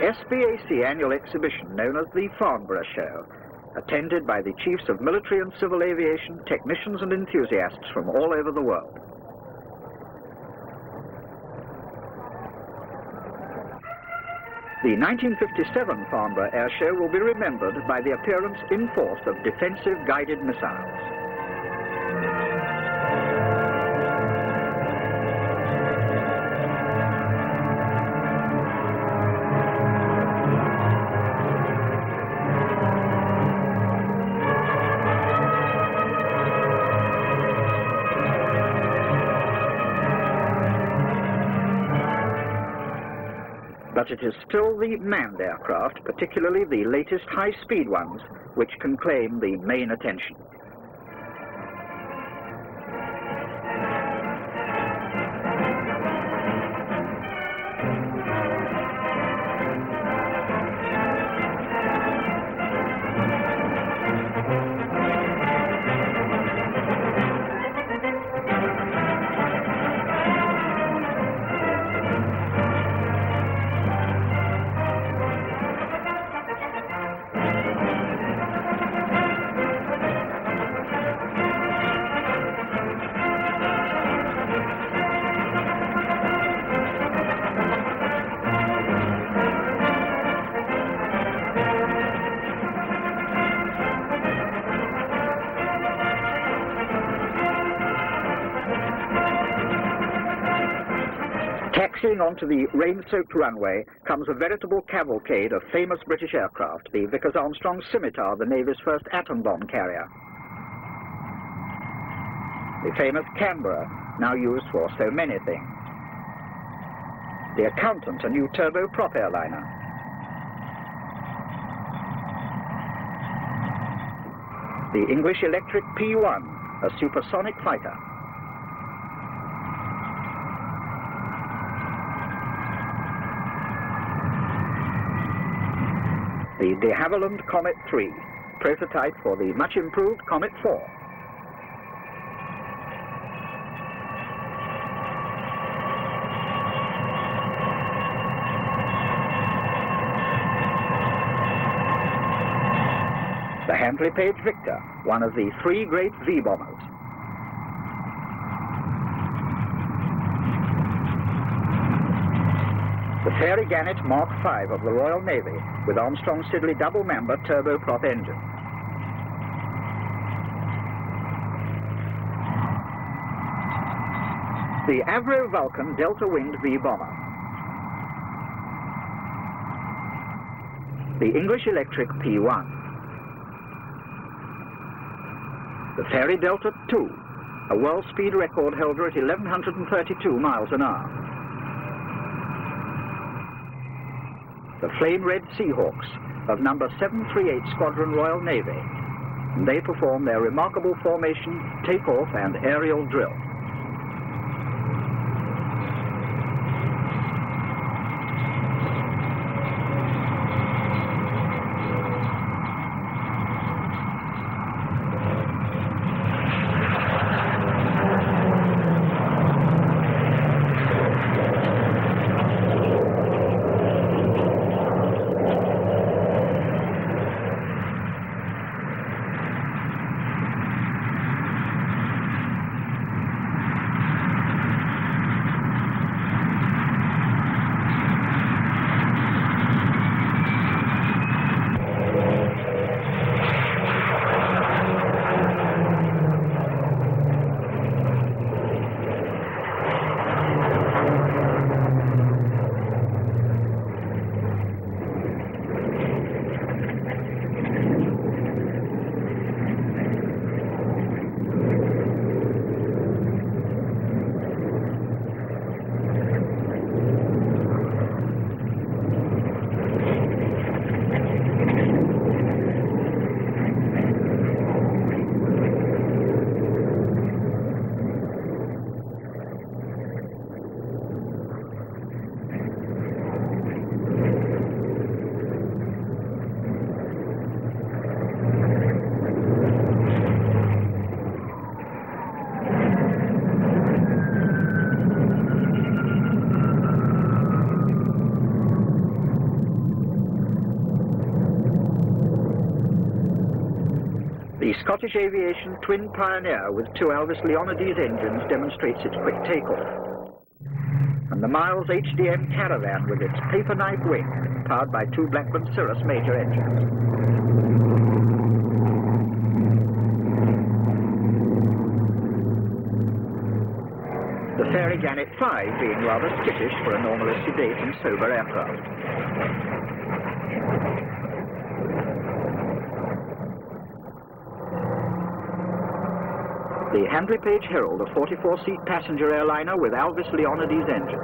SBAC annual exhibition known as the Farnborough Show, attended by the chiefs of military and civil aviation, technicians and enthusiasts from all over the world. The 1957 Farnborough Air Show will be remembered by the appearance in force of defensive guided missiles. But it is still the manned aircraft, particularly the latest high-speed ones, which can claim the main attention. Taxiing onto the rain-soaked runway comes a veritable cavalcade of famous British aircraft, the Vickers-Armstrong Scimitar, the Navy's first atom bomb carrier. The famous Canberra, now used for so many things. The Accountant, a new turboprop airliner. The English Electric P-1, a supersonic fighter. The de Havilland Comet 3, prototype for the much improved Comet 4. The Handley Page Victor, one of the three great V-bombers. The Fairey Gannet Mark V of the Royal Navy with Armstrong-Siddeley double-member turboprop engine. The Avro Vulcan delta-winged V-bomber. The English Electric P-1. The Fairey Delta II, a world speed record holder at 1,132 miles an hour. The Flame Red Seahawks of number 738 Squadron Royal Navy. They perform their remarkable formation, takeoff and aerial drill. The Scottish Aviation Twin Pioneer with two Alvis Leonides engines demonstrates its quick takeoff. And the Miles HDM Caravan with its paper knife wing, powered by two Blackburn Cirrus major engines. The Fairey Gannet 5 being rather skittish for a normally sedate and sober aircraft. The Handley Page Herald, a 44-seat passenger airliner with Alvis Leonides engines.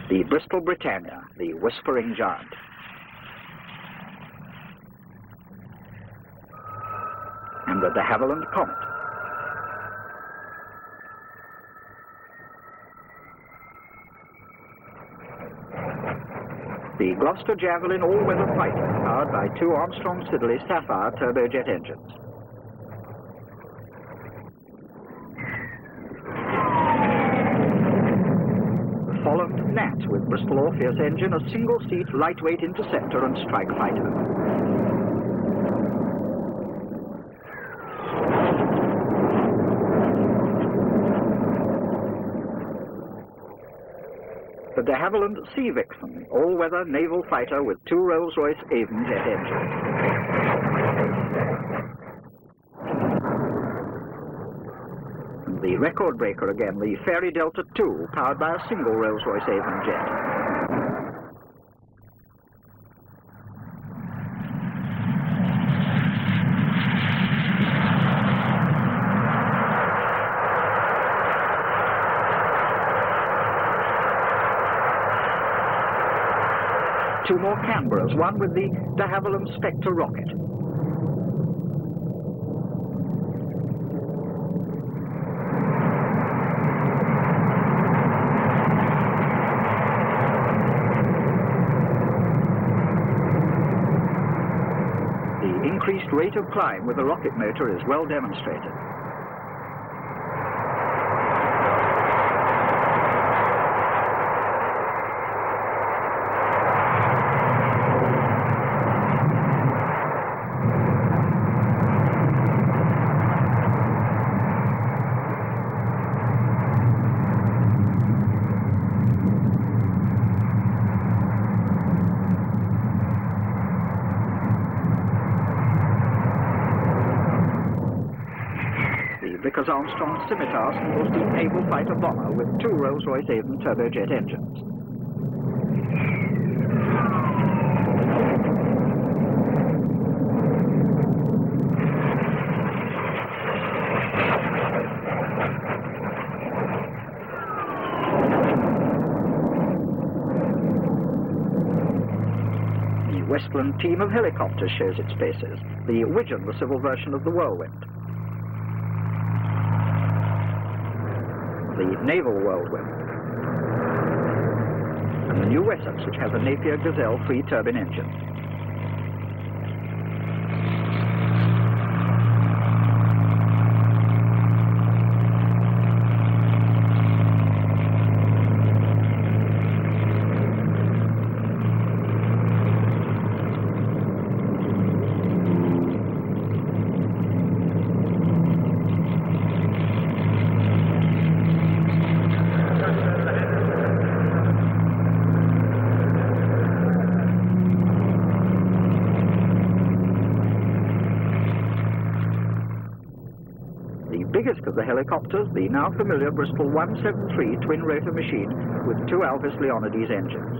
The Bristol Britannia, the Whispering Giant. And the de Havilland Comet. The Gloucester Javelin all-weather fighter, powered by two Armstrong Siddeley Sapphire turbojet engines. The Folland Gnat with Bristol Orpheus engine, a single-seat lightweight interceptor and strike fighter. The de Havilland Sea Vixen, all-weather naval fighter with two Rolls-Royce Avon jet engines. And the record breaker again, the Fairey Delta II, powered by a single Rolls-Royce Avon jet. Two more Canberras, one with the de Havilland Spectre rocket. The increased rate of climb with the rocket motor is well demonstrated. Vickers Armstrong Scimitar single-seat naval fighter bomber with two Rolls-Royce Avon turbojet engines. The Westland team of helicopters shows its paces. The Widgeon, the civil version of the Whirlwind. The Naval Whirlwind, and the new Wessex, which has a Napier Gazelle 3-turbine engine. Biggest of the helicopters, the now familiar Bristol 173 twin-rotor machine with two Alvis Leonides engines.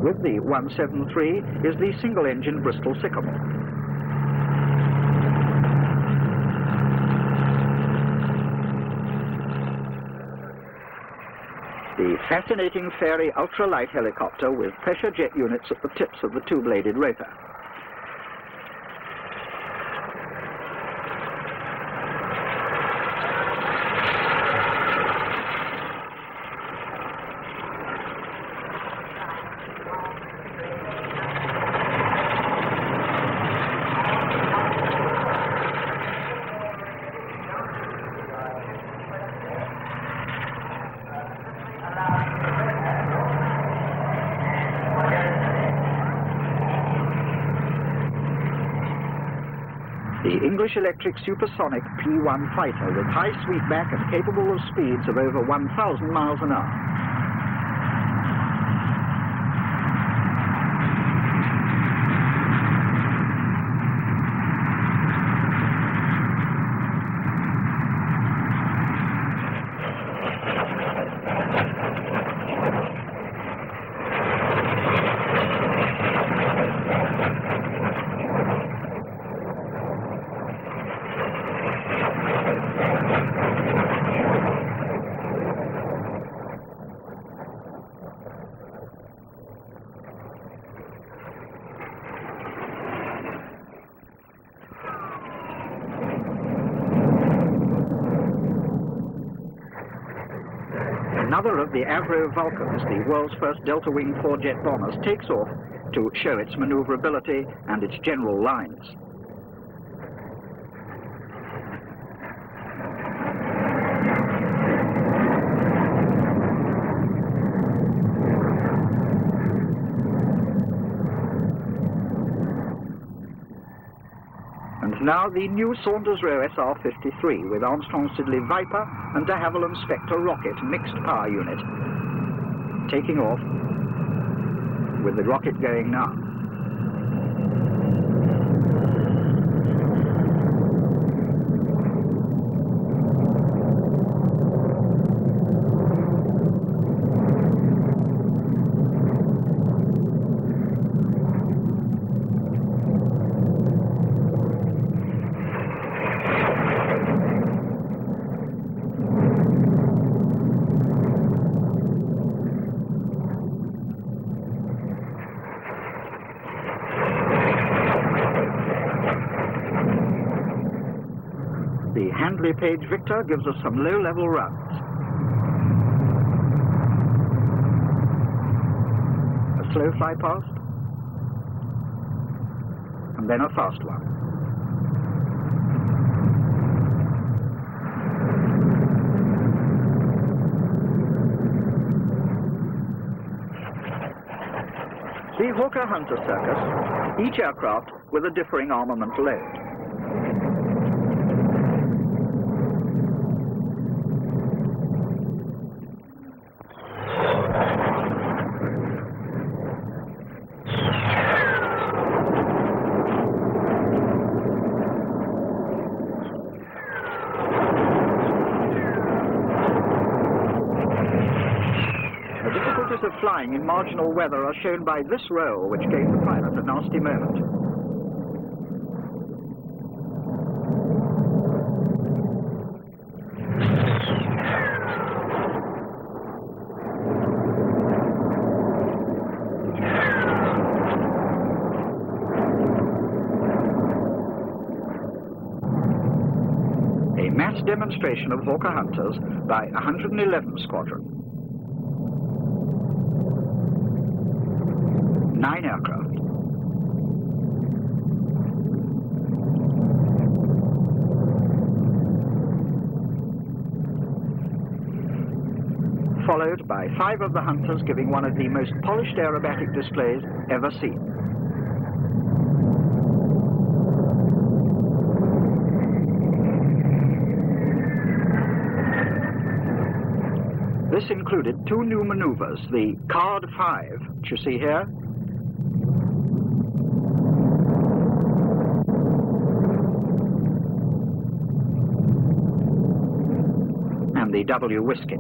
With the 173 is the single-engine Bristol Sycamore. The fascinating Fairey ultralight helicopter with pressure jet units at the tips of the two-bladed rotor. The English Electric supersonic P-1 fighter with high sweepback and capable of speeds of over 1,000 miles an hour. Another of the Avro Vulcans, the world's first delta-wing four-jet bombers, takes off to show its maneuverability and its general lines. And now the new Saunders Roe SR-53 with Armstrong Siddeley Viper and de Havilland Spectre rocket mixed power unit, taking off with the rocket going now. The Handley Page Victor gives us some low-level runs. A slow fly past, and then a fast one. The Hawker Hunter Circus, each aircraft with a differing armament load. Of flying in marginal weather are shown by this roll, which gave the pilot a nasty moment. A mass demonstration of Hawker Hunters by 111 Squadron. 9 aircraft. Followed by 5 of the Hunters giving one of the most polished aerobatic displays ever seen. This included 2 new maneuvers, the Card 5, which you see here, and the W Whiskey.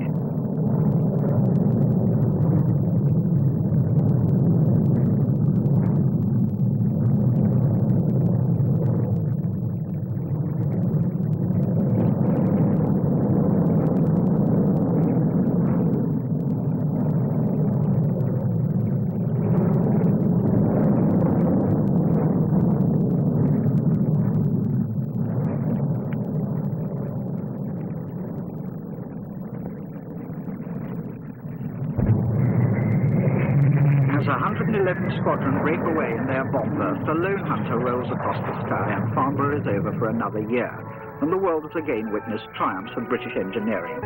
As 111 Squadron break away in their bomb burst, a lone hunter rolls across the sky and Farnborough is over for another year, and the world has again witnessed triumphs of British engineering.